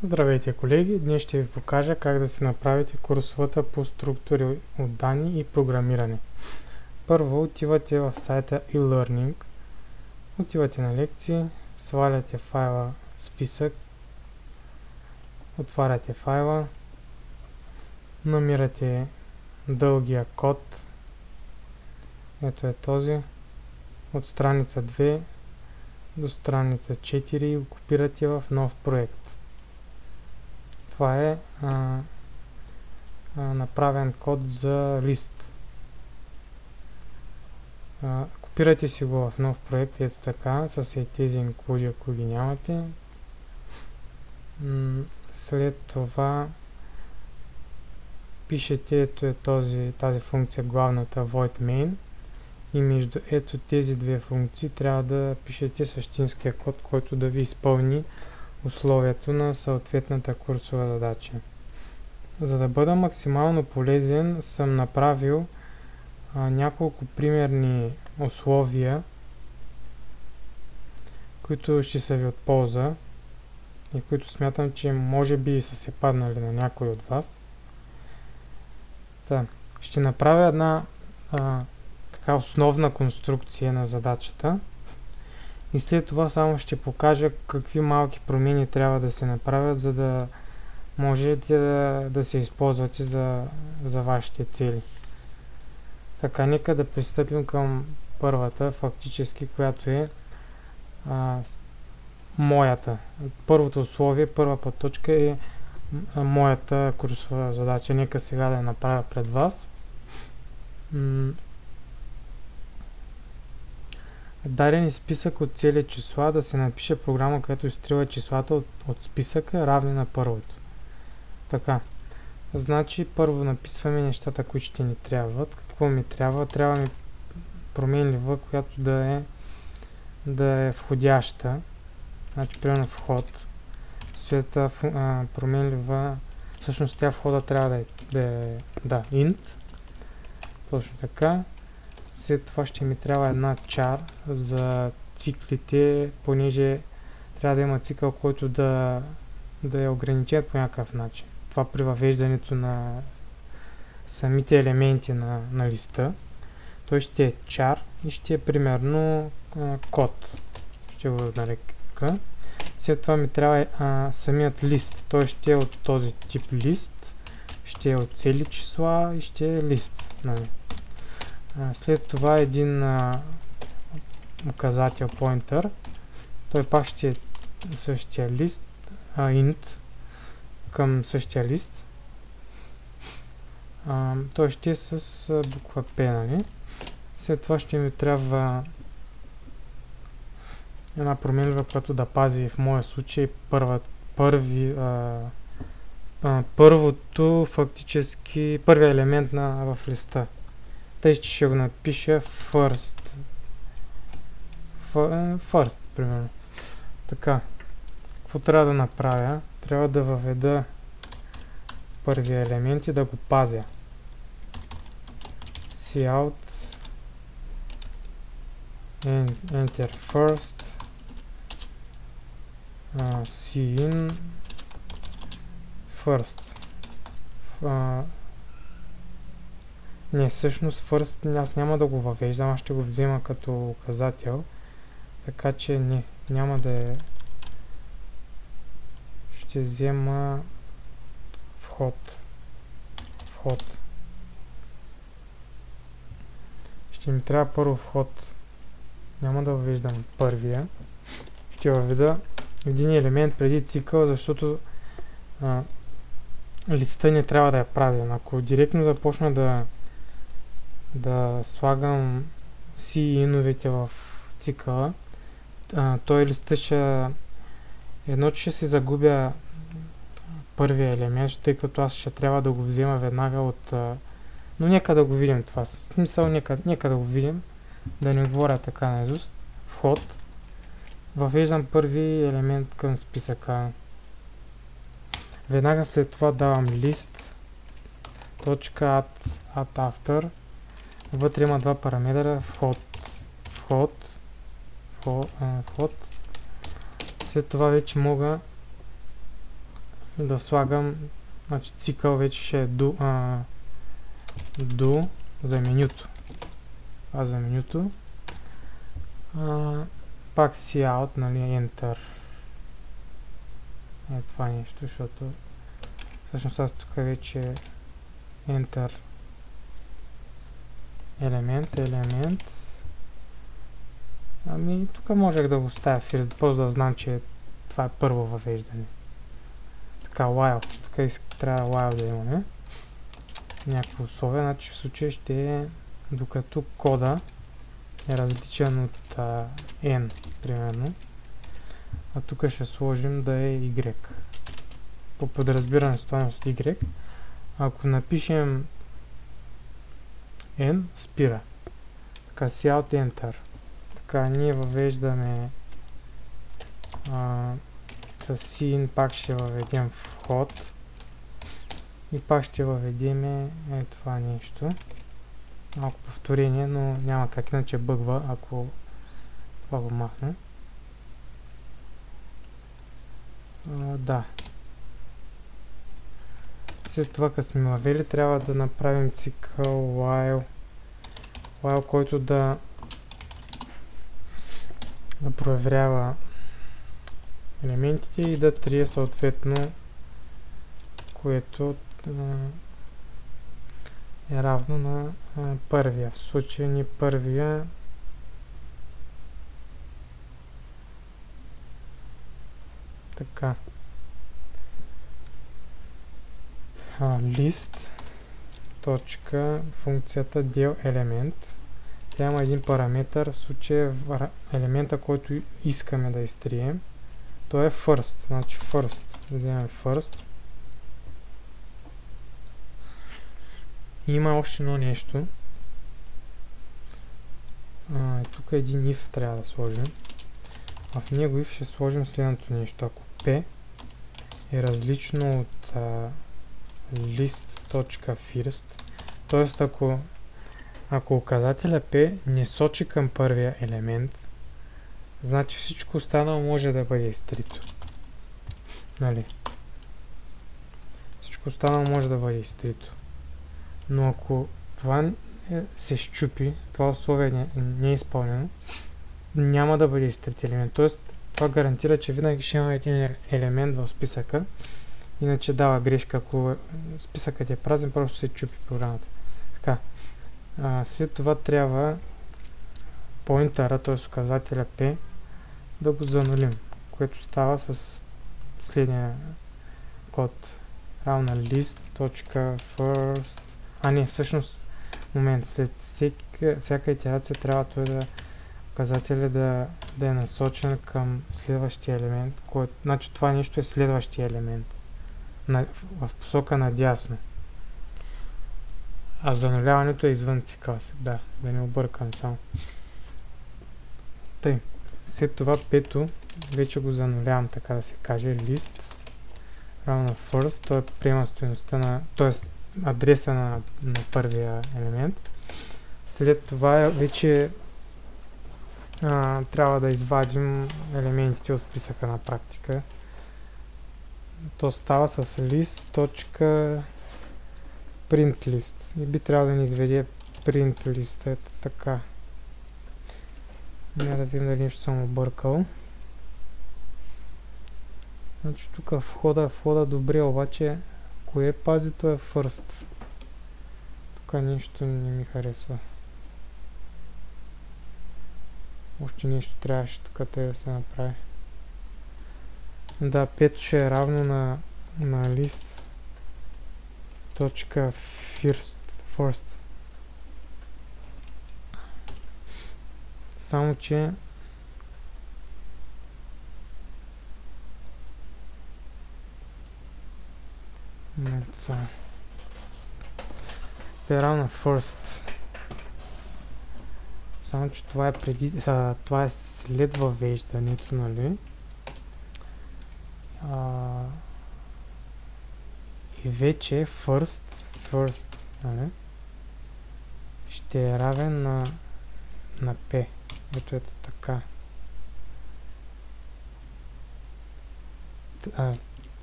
Здравейте, колеги! Днес ще ви покажа как да си направите курсовата по структури от данни и програмиране. Първо отивате в сайта eLearning, отивате на лекции, сваляте файла списък, отваряте файла, намирате дългия код, ето е този, от страница 2 до страница 4 и го копирате в нов проект. Това е направен код за лист. Копирайте си го в нов проект, ето така, с тези инклюди, ако ги нямате. След това пишете, ето е тази функция, главната void main, и между ето тези две функции трябва да пишете същинския код, който да ви изпълни условието на съответната курсова задача. За да бъда максимално полезен, съм направил няколко примерни условия, които ще са ви от полза и които смятам, че може би са се паднали на някой от вас. Ще направя една така основна конструкция на задачата и след това само ще покажа какви малки промени трябва да се направят, за да можете да се използвате за вашите цели. Така, нека да пристъпим към първата, фактически, която е моята. Първото условие, първа точка е моята курсова задача. Нека сега да я направя пред вас. Даден списък от цели числа, да се напише програма, която изтрива числата от списъка равни на първото. Така. Значи първо написваме нещата, които ще ни трябват. Какво ми трябва? Трябва ми променлива, която да е входяща. Значи примерно вход. След това променлива, всъщност тя входа трябва да е int. Точно така. След това ще ми трябва една char за циклите, понеже трябва да има цикъл, който да е ограничен по някакъв начин. Това при въвеждането на самите елементи на листа. Той ще е char и ще е примерно код. Ще го нарека. След това ми трябва самият лист. Той ще е от този тип лист, ще е от цели числа и ще е лист. Нали. След това един указател pointer. Той пак ще е същия лист, int към същия лист. Той ще е с буква P, нали? След това ще ми трябва една променлива, която да пази в моя случай първото фактически първия елемент в листа. Тъй ще го напиша first, примерно. Така, какво трябва да направя? Трябва да въведа първия елемент и да го пазя. Cout, enter first, cin, first. Не, всъщност first аз няма да го въвеждам, аз ще го взема като указател, така че няма да е. Ще взема вход. Ще ми трябва първо вход. Няма да въвеждам първия. Ще въведа един елемент преди цикъл, защото листа не трябва да е правилен. Ако директно започна да слагам C-иновете в цикъла, той листа ще се загубя първия елемент, тъй като аз ще трябва да го взема веднага от... но нека да го видим това. В смисъл, нека да го видим, да не говоря така наизуст. Вход. Въвеждам първи елемент към списъка. Веднага след това давам list, точка add after. Вътре има два параметъра, вход. След това вече мога да слагам, значи цикъл вече ще е do за менюто. А за менюто пак cout, нали, enter. Е това нещо, защото всъщност аз тук вече enter елемент. Ами тук можех да го ставя first, просто да знам, че това е първо въвеждане. Така, while. Тук трябва while да имаме някакво условие, значи в случая ще е докато кода е различен от n, примерно. А тук ще сложим да е y. По подразбиране стойност y. Ако напишем n, спира. Така, cout enter. Така, ние въвеждаме с sin пак ще въведем вход и пак ще въведем това нещо. Малко повторение, но няма как, иначе бъгва, ако това го махне. Да. След това, като сме въвели, трябва да направим цикъл while, който да проверява елементите и да трие съответно, което е равно на първия. В случая ни първия така. List точка функцията del елемент. Тя има един параметър, в случая елемента, който искаме да изтрием. То е first, значи first. Вземем first. И има още едно нещо. Тук един if трябва да сложим. В него if ще сложим следното нещо. Ако p е различно от list.first, т.е. ако указателя p не сочи към първия елемент, значи всичко останало може да бъде изтрито. Нали? Всичко останало може да бъде изтрито. Но ако това се счупи, това условие не е изпълнено, няма да бъде изтрит елемент. Тоест, това гарантира, че винаги ще има един елемент в списъка, иначе дава грешка. Ако списъкът е празен, просто се чупи програмата. Така. След това трябва поинтера, т.е. указателя P, да го занулим, което става с следния код. Равно на list.first. Не, всъщност, момент, след всяка итерация трябва указателя да е насочен към следващия елемент, значи това нещо е следващия елемент в посока надясно. А зануляването е извън цикъла. Да не объркам само. Тъй, след това пето вече го занулявам, така да се каже, list равно на first, той приема стойността т.е. адреса на първия елемент. След това вече трябва да извадим елементите от списъка на практика. То става с list.printlist и би трябвало да ни изведе printlist. Ето така. Няма да видим дали нещо съм объркал. Значи тук входа добре, обаче кое пази, то е first. Тук нещо не ми харесва. Още нещо трябваше тук да се направи. Да, 5 ще е равно на list .first. Само че е равно first. Само че това е това е след въвеждането, нали? И вече first, нали? Ще е равен на p. Ето така.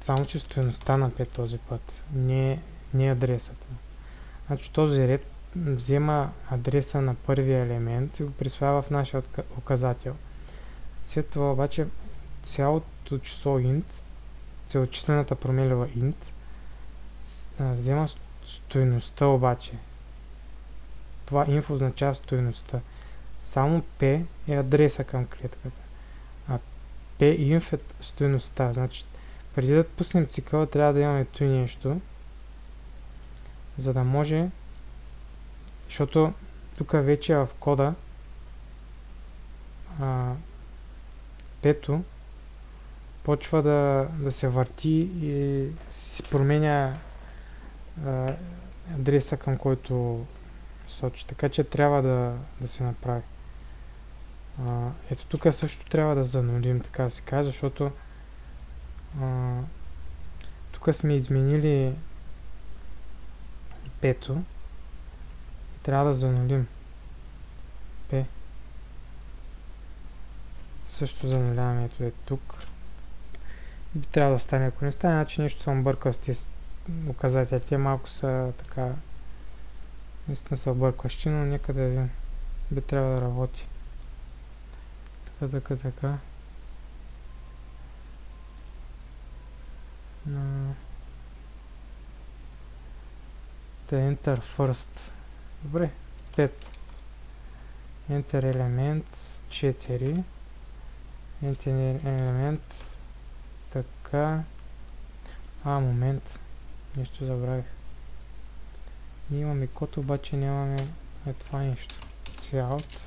само че стойността на P този път, не адресът. Значи този ред взема адреса на първия елемент и го присвоява в нашия указател. След това обаче цялото число int, целочислената промелева int, взема стойността обаче. Това info означава стойността. Само P е адреса към клетката. А P-inf е стойността. Значи, преди да пуснем цикъла, трябва да имаме това нещо, за да може, защото тук вече в кода P-то почва да се върти и си променя адреса, към който сочи. Така че трябва да се направи. Ето тук също трябва да занулим, така да се каже, защото тук сме изменили P-то. Трябва да занулим P. Също зануляваме, ето е тук. Би трябва да стане, ако не стане, значи нещо съм бъркал с тези указатели. Те малко са така, наистина са объркващи, но нека да видим. Би трябва да работи. Така. Enter first. Добре, 5. Enter елемент 4. Enter елемент така. Момент. Нещо забравих. Ние имаме код, обаче нямаме това нещо. Out.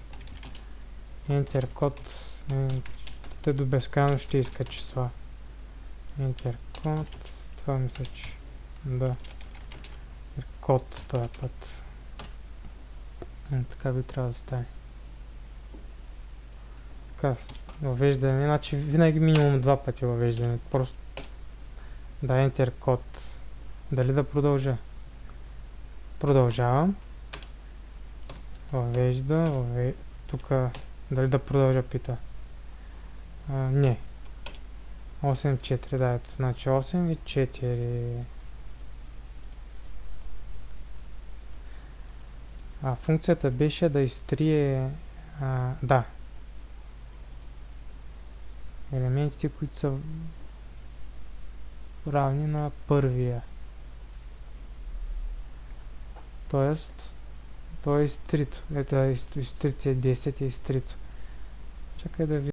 Enter код. Те до безкрайно ще иска числа. Enter код. Това мисля, че да. Код този път. Така би трябва да стане. Така, въвеждане, значи винаги минимум 2 пъти въвеждане. Просто да, Enter код. Дали да продължа? Продължавам. Въвежда, тук дали да продължа пита. Не. 8-4, да, ето. Значи 8 и 4. Функцията беше да изтрие да. Елементите, които са равни на първия. Тоест, то е изтрито. Ето изтритие 10 е изтрито. Чакай да видим.